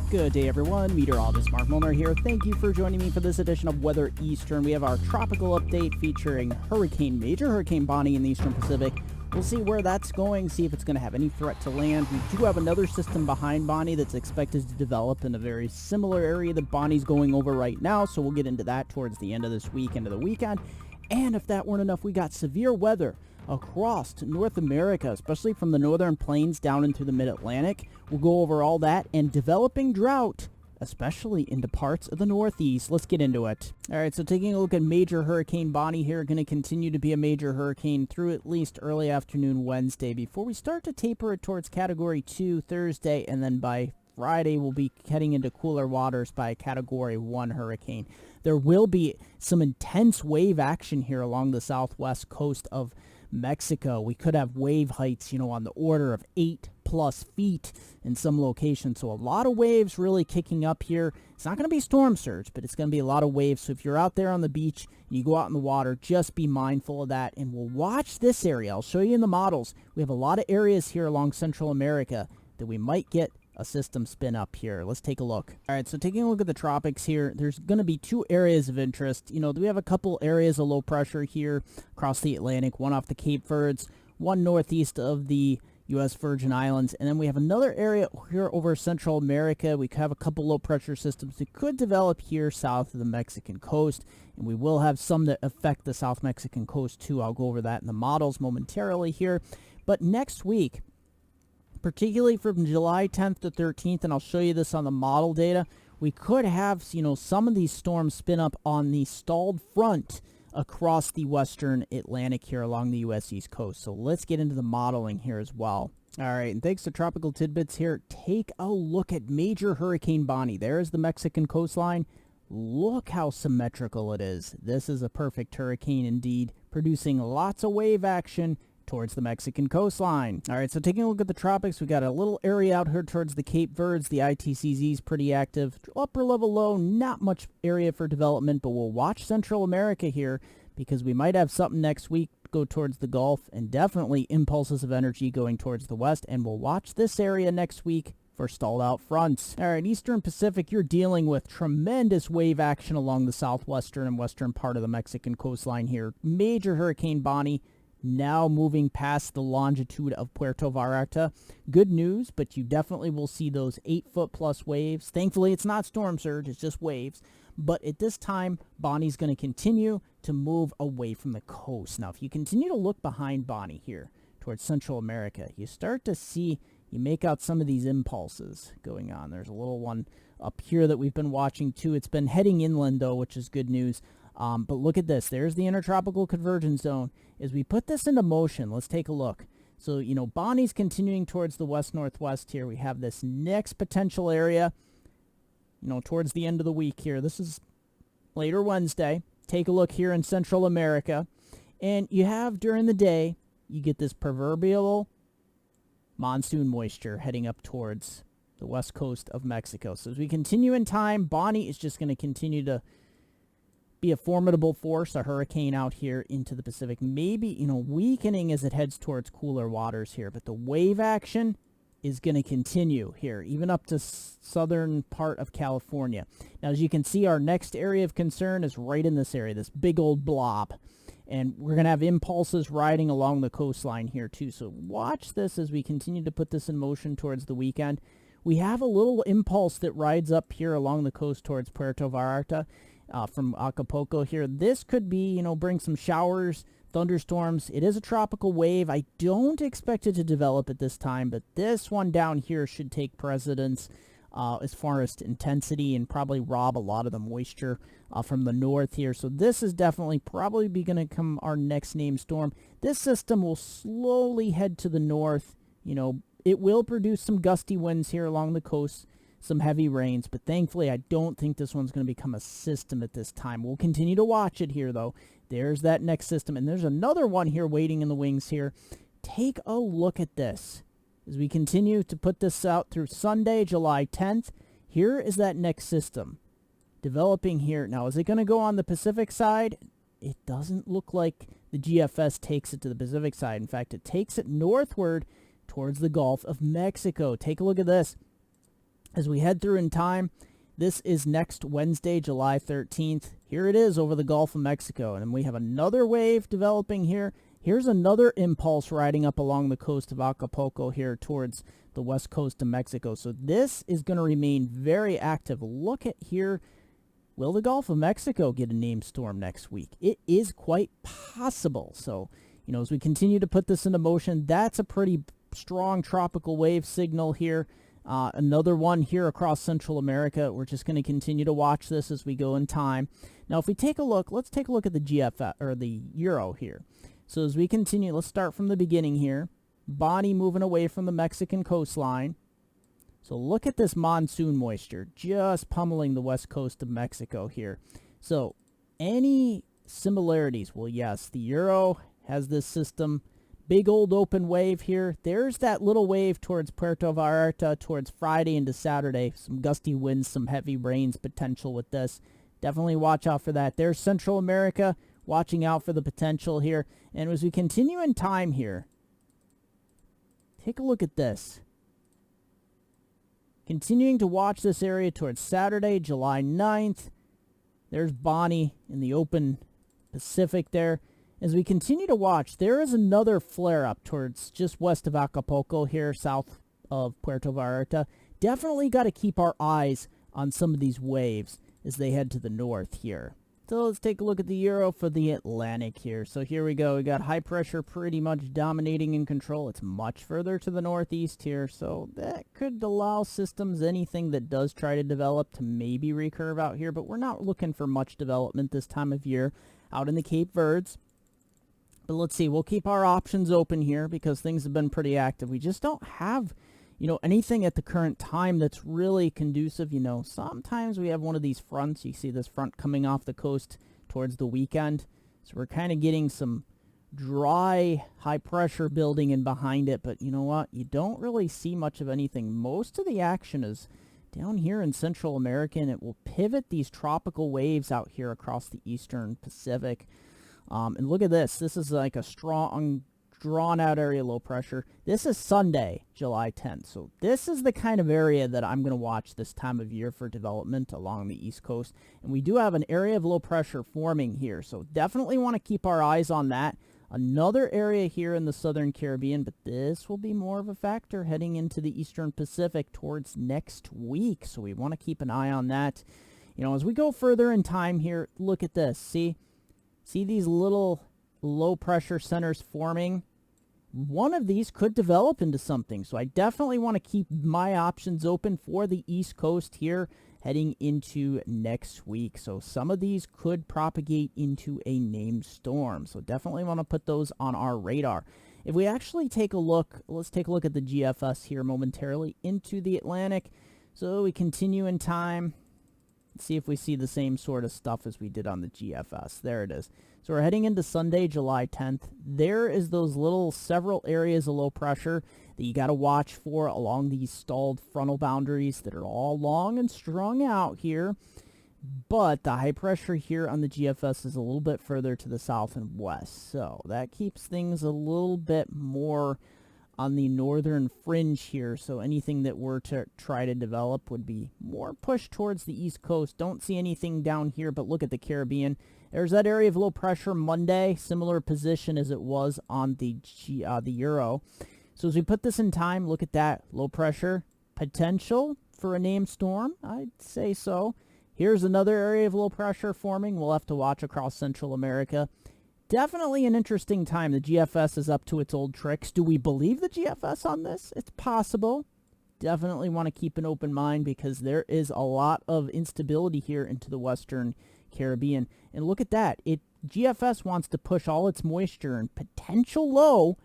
Good day, everyone. Meteorologist Mark Mulner here. Thank you for joining me for this edition of Weather Eastern. We have our tropical update featuring Major Hurricane Bonnie in the Eastern Pacific. We'll see where that's going, see if it's going to have any threat to land. We do have another system behind Bonnie that's expected to develop in a very similar area that Bonnie's going over right now, so we'll get into that towards the end of this week, into the weekend. And if that weren't enough, we got severe weather across North America, especially from the northern plains down into the mid-Atlantic. We'll go over all that and developing drought, especially into parts of the Northeast. Let's get into it. All right, so taking a look at Major Hurricane Bonnie here, going to continue to be a major hurricane through at least early afternoon Wednesday before we start to taper it towards Category 2 Thursday, and then by Friday we'll be heading into cooler waters by Category 1 hurricane. There will be some intense wave action here along the southwest coast of Mexico. We could have wave heights, on the order of 8+ feet in some locations. So a lot of waves really kicking up here. It's not going to be storm surge, but it's going to be a lot of waves. So if you're out there on the beach and you go out in the water, just be mindful of that. And we'll watch this area. I'll show you in the models. We have a lot of areas here along Central America that we might get a system spin up here. Let's take a look. All right, so taking a look at the tropics here, there's going to be two areas of interest. We have a couple areas of low pressure here across the Atlantic, one off the Cape Verdes, one northeast of the U.S. Virgin Islands, and then we have another area here over Central America. We have a couple low pressure systems that could develop here south of the Mexican coast, and we will have some that affect the South Mexican coast too. I'll go over that in the models momentarily here. But next week, particularly from July 10th to 13th, and I'll show you this on the model data, we could have, some of these storms spin up on the stalled front across the western Atlantic here along the U.S. East Coast. So let's get into the modeling here as well. All right, and thanks to Tropical Tidbits here, take a look at Major Hurricane Bonnie. There's the Mexican coastline. Look how symmetrical it is. This is a perfect hurricane indeed, producing lots of wave action towards the Mexican coastline. All right, so taking a look at the tropics, we got a little area out here towards the Cape Verdes. The ITCZ is pretty active. Upper level low, not much area for development, but we'll watch Central America here because we might have something next week go towards the Gulf, and definitely impulses of energy going towards the west, and we'll watch this area next week for stalled out fronts. All right, Eastern Pacific, you're dealing with tremendous wave action along the southwestern and western part of the Mexican coastline here. Major Hurricane Bonnie now moving past the longitude of Puerto Vallarta. Good news, but you definitely will see those 8-foot plus waves. Thankfully, it's not storm surge, it's just waves. But at this time, Bonnie's going to continue to move away from the coast. Now, if you continue to look behind Bonnie here towards Central America, you start to see, you make out some of these impulses going on. There's a little one up here that we've been watching too. It's been heading inland though, which is good news. But look at this. There's the intertropical convergence zone. As we put this into motion, let's take a look. So, Bonnie's continuing towards the west-northwest here. We have this next potential area, towards the end of the week here. This is later Wednesday. Take a look here in Central America. And you have, during the day, you get this proverbial monsoon moisture heading up towards the west coast of Mexico. So as we continue in time, Bonnie is just going to continue to be a formidable force, a hurricane out here into the Pacific. Maybe, weakening as it heads towards cooler waters here. But the wave action is going to continue here, even up to southern part of California. Now, as you can see, our next area of concern is right in this area, this big old blob. And we're going to have impulses riding along the coastline here, too. So watch this as we continue to put this in motion towards the weekend. We have a little impulse that rides up here along the coast towards Puerto Vallarta. From Acapulco here. This could be, bring some showers, thunderstorms. It is a tropical wave. I don't expect it to develop at this time, but this one down here should take precedence as far as intensity and probably rob a lot of the moisture from the north here. So this is definitely probably going to come our next named storm. This system will slowly head to the north. It will produce some gusty winds here along the coast, some heavy rains, but thankfully I don't think this one's going to become a system at this time. We'll continue to watch it here, though. There's that next system, and there's another one here waiting in the wings here. Take a look at this. As we continue to put this out through Sunday, July 10th, here is that next system developing here. Now, is it going to go on the Pacific side? It doesn't look like the GFS takes it to the Pacific side. In fact, it takes it northward towards the Gulf of Mexico. Take a look at this. As we head through in time, this is next Wednesday, July 13th. Here it is over the Gulf of Mexico. And we have another wave developing here. Here's another impulse riding up along the coast of Acapulco here towards the west coast of Mexico. So this is going to remain very active. Look at here. Will the Gulf of Mexico get a named storm next week? It is quite possible. So, as we continue to put this into motion, that's a pretty strong tropical wave signal here. Another one here across Central America. We're just going to continue to watch this as we go in time. Now, if we take a look, let's take a look at the GFS or the Euro here. So as we continue, let's start from the beginning here. Bonnie moving away from the Mexican coastline. So look at this monsoon moisture just pummeling the west coast of Mexico here. So any similarities? Well, yes, the Euro has this system. Big old open wave here. There's that little wave towards Puerto Vallarta towards Friday into Saturday. Some gusty winds, some heavy rains potential with this. Definitely watch out for that. There's Central America, watching out for the potential here. And as we continue in time here, take a look at this. Continuing to watch this area towards Saturday, July 9th. There's Bonnie in the open Pacific there. As we continue to watch, there is another flare-up towards just west of Acapulco here, south of Puerto Vallarta. Definitely got to keep our eyes on some of these waves as they head to the north here. So let's take a look at the Euro for the Atlantic here. So here we go. We got high pressure pretty much dominating in control. It's much further to the northeast here, so that could allow systems, anything that does try to develop, to maybe recurve out here, but we're not looking for much development this time of year out in the Cape Verdes. But let's see, we'll keep our options open here because things have been pretty active. We just don't have, anything at the current time that's really conducive. Sometimes we have one of these fronts. You see this front coming off the coast towards the weekend. So we're kind of getting some dry, high pressure building in behind it. But you know what? You don't really see much of anything. Most of the action is down here in Central America, and it will pivot these tropical waves out here across the eastern Pacific. And look at this. This is like a strong, drawn-out area low pressure. This is Sunday, July 10th. So this is the kind of area that I'm going to watch this time of year for development along the East Coast. And we do have an area of low pressure forming here. So definitely want to keep our eyes on that. Another area here in the Southern Caribbean, but this will be more of a factor heading into the Eastern Pacific towards next week. So we want to keep an eye on that. As we go further in time here, look at this. See these little low pressure centers forming? One of these could develop into something. So I definitely want to keep my options open for the East Coast here heading into next week. So some of these could propagate into a named storm. So definitely want to put those on our radar. If we actually take a look, let's take a look at the GFS here momentarily into the Atlantic. So we continue in time. See if we see the same sort of stuff as we did on the GFS. There it is. So we're heading into Sunday, July 10th. There is those little several areas of low pressure that you got to watch for along these stalled frontal boundaries that are all long and strung out here. But the high pressure here on the GFS is a little bit further to the south and west. So that keeps things a little bit more on the northern fringe here, so anything that we're to try to develop would be more pushed towards the East Coast. Don't see anything down here, but look at the Caribbean. There's that area of low pressure Monday, similar position as it was on the Euro. So as we put this in time, look at that low pressure potential for a named storm. I'd say so. Here's another area of low pressure forming. We'll have to watch across Central America. Definitely an interesting time. The GFS is up to its old tricks. Do we believe the GFS on this? It's possible. Definitely want to keep an open mind because there is a lot of instability here into the Western Caribbean. And look at that. GFS wants to push all its moisture and potential low.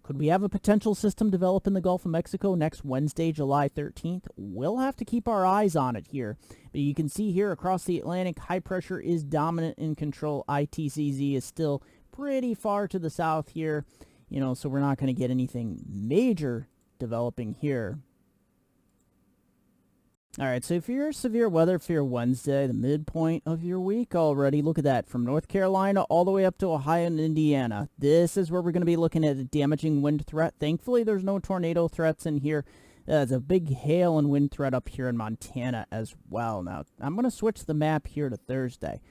Could we have a potential system develop in the Gulf of Mexico next Wednesday, July 13th? We'll have to keep our eyes on it here. But you can see here across the Atlantic, high pressure is dominant in control. ITCZ is still pretty far to the south here, so we're not going to get anything major developing here. All right, so if you're severe weather for your Wednesday, the midpoint of your week already, look at that. From North Carolina all the way up to Ohio and Indiana. This is where we're going to be looking at a damaging wind threat. Thankfully, there's no tornado threats in here. There's a big hail and wind threat up here in Montana as well. Now, I'm going to switch the map here to Thursday.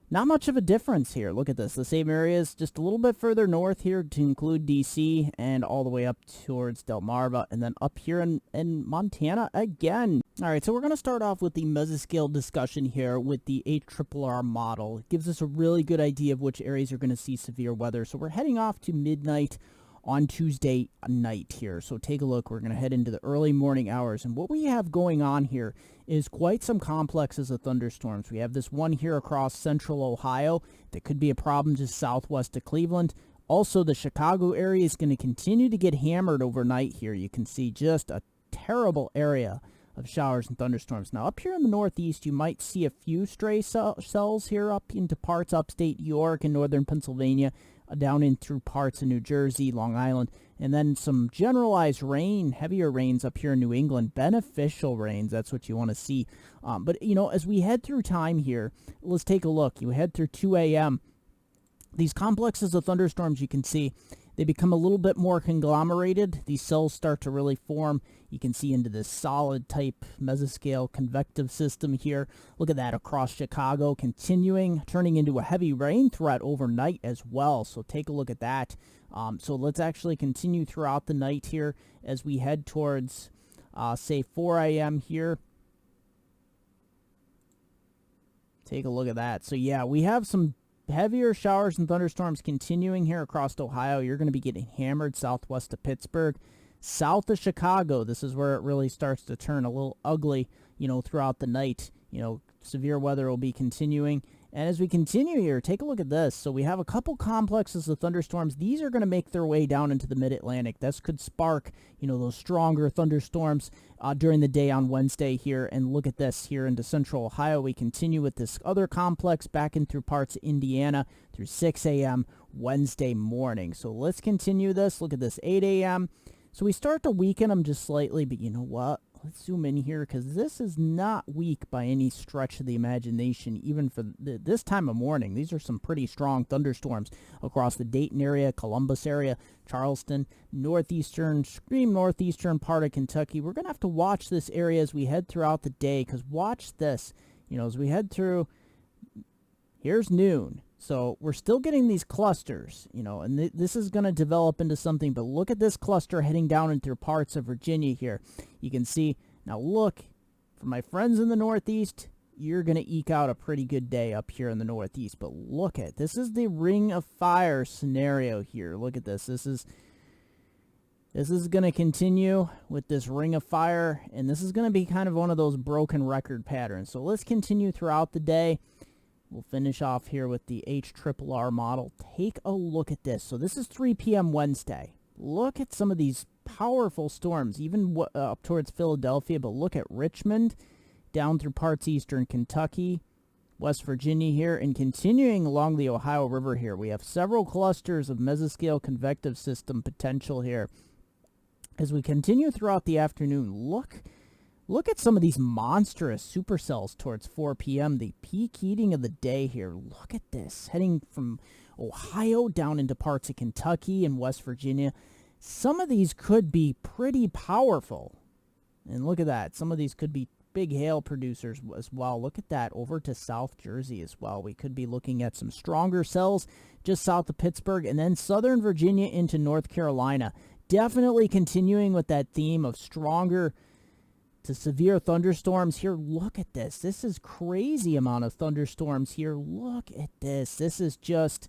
Not much of a difference here. Look at this. The same areas, just a little bit further north here to include D.C. and all the way up towards Delmarva, and then up here in Montana again. All right, so we're going to start off with the mesoscale discussion here with the HRRR model. It gives us a really good idea of which areas are going to see severe weather. So we're heading off to midnight on Tuesday night here. So take a look. We're going to head into the early morning hours. And what we have going on here is quite some complexes of thunderstorms. We have this one here across central Ohio that could be a problem just southwest of Cleveland. Also, the Chicago area is going to continue to get hammered overnight here. You can see just a terrible area of showers and thunderstorms. Now, up here in the northeast, you might see a few stray cells here up into parts upstate New York and northern Pennsylvania, down in through parts of New Jersey, Long Island, and then some generalized rain, heavier rains up here in New England, beneficial rains. That's what you want to see. But, you know, as we head through time here, let's take a look. You head through 2 a.m. These complexes of thunderstorms, you can see, they become a little bit more conglomerated. These cells start to really form. You can see into this solid type mesoscale convective system here. Look at that across Chicago, continuing, turning into a heavy rain threat overnight as well. So take a look at that. So let's actually continue throughout the night here as we head towards, say, 4 a.m. here. Take a look at that. So yeah, we have some heavier showers and thunderstorms continuing here across Ohio. You're going to be getting hammered southwest of Pittsburgh. South of Chicago, this is where it really starts to turn a little ugly, you know, throughout the night. You know, severe weather will be continuing. And as we continue here, take a look at this. So we have a couple complexes of thunderstorms. These are going to make their way down into the mid-Atlantic. This could spark, you know, those stronger thunderstorms during the day on Wednesday here. And look at this here into central Ohio. We continue with this other complex back in through parts of Indiana through 6 a.m. Wednesday morning. So let's continue this. Look at this, 8 a.m. So we start to weaken them just slightly, but you know what? Let's zoom in here because this is not weak by any stretch of the imagination, even for this time of morning. These are some pretty strong thunderstorms across the Dayton area, Columbus area, Charleston, northeastern, extreme northeastern part of Kentucky. We're going to have to watch this area as we head throughout the day because watch this. You know, as we head through, here's noon. So we're still getting these clusters, you know, and this is going to develop into something. But look at this cluster heading down into parts of Virginia here. You can see, now look, for my friends in the Northeast, you're going to eke out a pretty good day up here in the Northeast. But look at, this is the ring of fire scenario here. Look at this. This is going to continue with this ring of fire. And this is going to be kind of one of those broken record patterns. So let's continue throughout the day. We'll finish off here with the HRRR model. Take a look at this. So this is 3 p.m. Wednesday. Look at some of these powerful storms, even up towards Philadelphia, but look at Richmond, down through parts eastern Kentucky, West Virginia here, and continuing along the Ohio River here. We have several clusters of mesoscale convective system potential here. As we continue throughout the afternoon, Look at some of these monstrous supercells towards 4 p.m., the peak heating of the day here. Look at this, heading from Ohio down into parts of Kentucky and West Virginia. Some of these could be pretty powerful. And look at that. Some of these could be big hail producers as well. Look at that over to South Jersey as well. We could be looking at some stronger cells just south of Pittsburgh and then southern Virginia into North Carolina. Definitely continuing with that theme of stronger to severe thunderstorms here. Look at this. This is crazy amount of thunderstorms here. Look at this. This is just,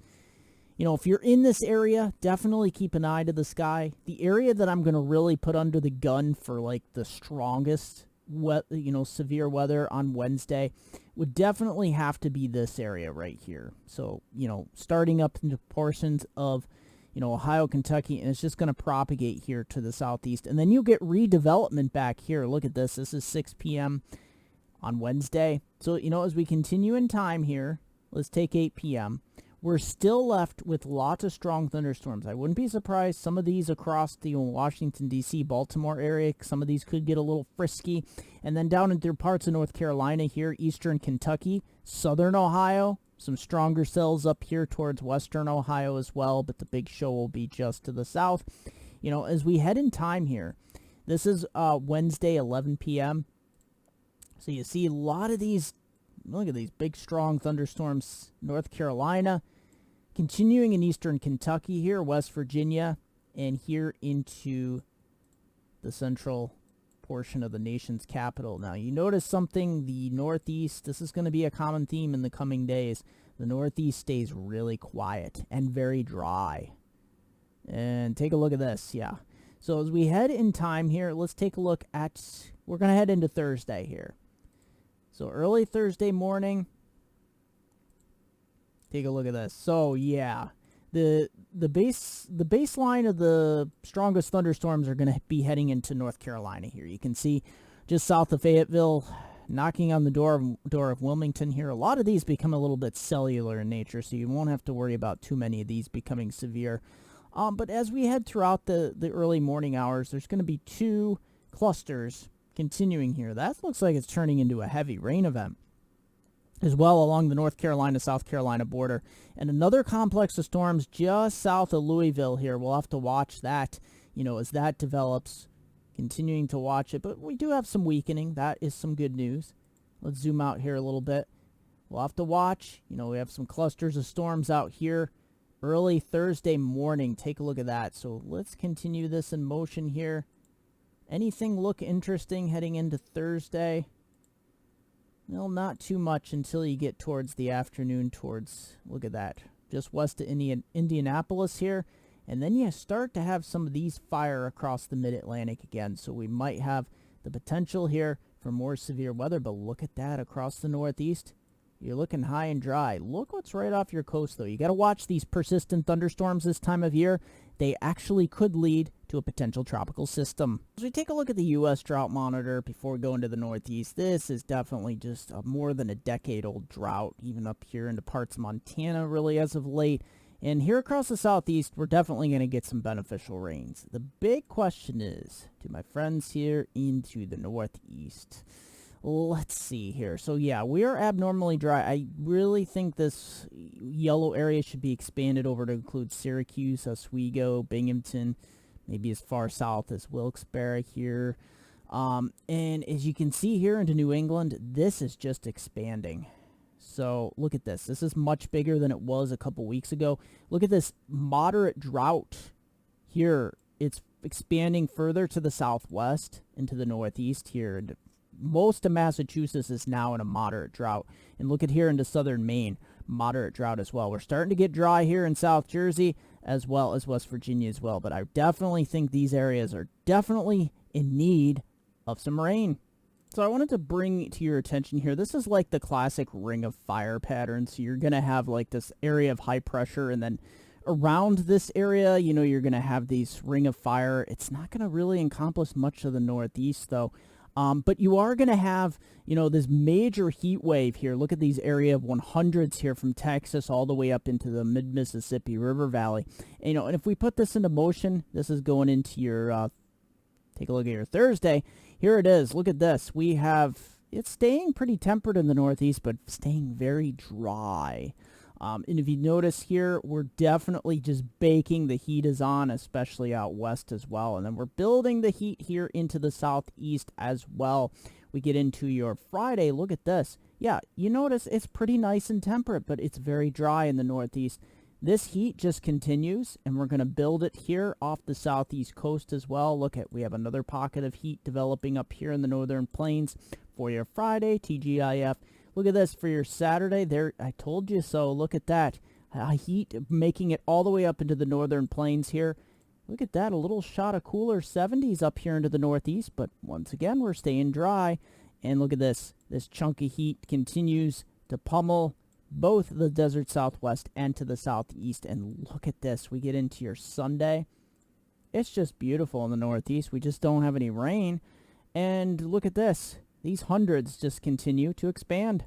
you know, if you're in this area, definitely keep an eye to the sky. The area that I'm going to really put under the gun for like the strongest severe weather on Wednesday would definitely have to be this area right here. So, you know, starting up into portions of, you know, Ohio, Kentucky, and it's just going to propagate here to the southeast. And then you get redevelopment back here. Look at this. This is 6 p.m. on Wednesday. So, you know, as we continue in time here, let's take 8 p.m. We're still left with lots of strong thunderstorms. I wouldn't be surprised. Some of these across the Washington, D.C., Baltimore area, some of these could get a little frisky. And then down into parts of North Carolina here, eastern Kentucky, southern Ohio, some stronger cells up here towards western Ohio as well, but the big show will be just to the south. You know, as we head in time here, This is Wednesday, 11 p.m. So you see a lot of these, look at these big, strong thunderstorms. North Carolina, continuing in eastern Kentucky here, West Virginia, and here into the central portion of the nation's capital. Now, you notice something, the Northeast, this is going to be a common theme in the coming days. The Northeast stays really quiet and very dry. And take a look at this, yeah. So as we head in time here, let's take a look at, we're going to head into Thursday here. So early Thursday morning, take a look at this. So yeah, the baseline of the strongest thunderstorms are going to be heading into North Carolina here. You can see just south of Fayetteville, knocking on the door of Wilmington here. A lot of these become a little bit cellular in nature, so you won't have to worry about too many of these becoming severe. But as we head throughout the early morning hours, there's going to be 2 clusters continuing here. That looks like it's turning into a heavy rain event as well along the North Carolina-South Carolina border. And another complex of storms just south of Louisville here. We'll have to watch that, as that develops, continuing to watch it. But we do have some weakening. That is some good news. Let's zoom out here a little bit. We'll have to watch. We have some clusters of storms out here early Thursday morning. Take a look at that. So let's continue this in motion here. Anything look interesting heading into Thursday? Well, not too much until you get towards the afternoon, look at that, just west of Indianapolis here. And then you start to have some of these fire across the mid-Atlantic again. So we might have the potential here for more severe weather. But look at that across the Northeast. You're looking high and dry. Look what's right off your coast, though. You got to watch these persistent thunderstorms this time of year. They actually could lead to a potential tropical system. As we take a look at the U.S. drought monitor before we go into the Northeast, this is definitely just a more than a decade-old drought, even up here into parts of Montana, really, as of late. And here across the Southeast, we're definitely going to get some beneficial rains. The big question is, to my friends here into the Northeast, let's see here. So yeah, we are abnormally dry. I really think this yellow area should be expanded over to include Syracuse, Oswego, Binghamton, maybe as far south as Wilkes-Barre here. And as you can see here into New England, this is just expanding. So look at this. This is much bigger than it was a couple weeks ago. Look at this moderate drought here. It's expanding further to the southwest into the Northeast here. And most of Massachusetts is now in a moderate drought. And look at here into southern Maine, moderate drought as well. We're starting to get dry here in South Jersey as well as West Virginia as well. But I definitely think these areas are definitely in need of some rain. So I wanted to bring to your attention here, this is like the classic ring of fire pattern. So you're going to have like this area of high pressure, and then around this area, you're going to have these ring of fire. It's not going to really encompass much of the Northeast, though. But you are going to have, this major heat wave here. Look at these area of 100s here from Texas all the way up into the mid-Mississippi River Valley. And if we put this into motion, this is going into your, take a look at your Thursday. Here it is. Look at this. We have, it's staying pretty temperate in the Northeast, but staying very dry. And if you notice here, we're definitely just baking. The heat is on, especially out west as well. And then we're building the heat here into the southeast as well. We get into your Friday. Look at this. Yeah, you notice it's pretty nice and temperate, but it's very dry in the Northeast. This heat just continues, and we're going to build it here off the southeast coast as well. Look at, we have another pocket of heat developing up here in the northern plains for your Friday, TGIF. Look at this for your Saturday. There, I told you so. Look at that. Heat making it all the way up into the northern plains here. Look at that. A little shot of cooler 70s up here into the Northeast. But once again, we're staying dry. And look at this. This chunk of heat continues to pummel both the desert Southwest and to the Southeast. And look at this. We get into your Sunday. It's just beautiful in the Northeast. We just don't have any rain. And look at this. These hundreds just continue to expand.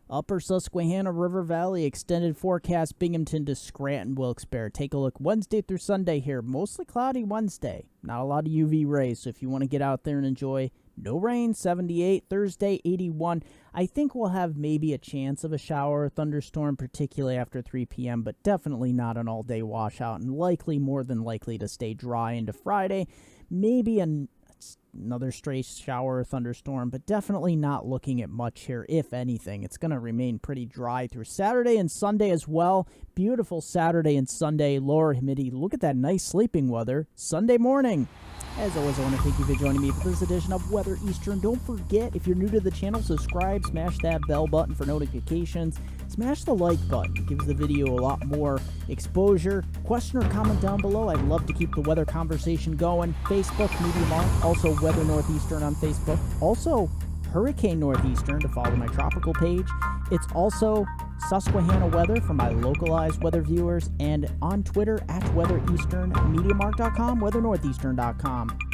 Upper Susquehanna River Valley, extended forecast Binghamton to Scranton, Wilkes-Barre. Take a look Wednesday through Sunday here. Mostly cloudy Wednesday. Not a lot of UV rays, so if you want to get out there and enjoy, no rain, 78. Thursday, 81. I think we'll have maybe a chance of a shower or thunderstorm, particularly after 3 p.m., but definitely not an all-day washout, and likely, more than likely, to stay dry into Friday. Maybe a another stray shower or thunderstorm, but definitely not looking at much here, if anything. It's going to remain pretty dry through Saturday and Sunday as well. Beautiful Saturday and Sunday, lower humidity. Look at that nice sleeping weather Sunday morning. As always, I want to thank you for joining me for this edition of Weather Eastern. Don't forget, if you're new to the channel, subscribe, smash that bell button for notifications, smash the like button. It gives the video a lot more exposure. Question or comment down below. I'd love to keep the weather conversation going. Facebook, Media Mark, also Weather Northeastern on Facebook. Also, Hurricane Northeastern to follow my tropical page. It's also Susquehanna weather for my localized weather viewers, and on Twitter at Weather Eastern, MediaMark.com, WeatherNortheastern.com.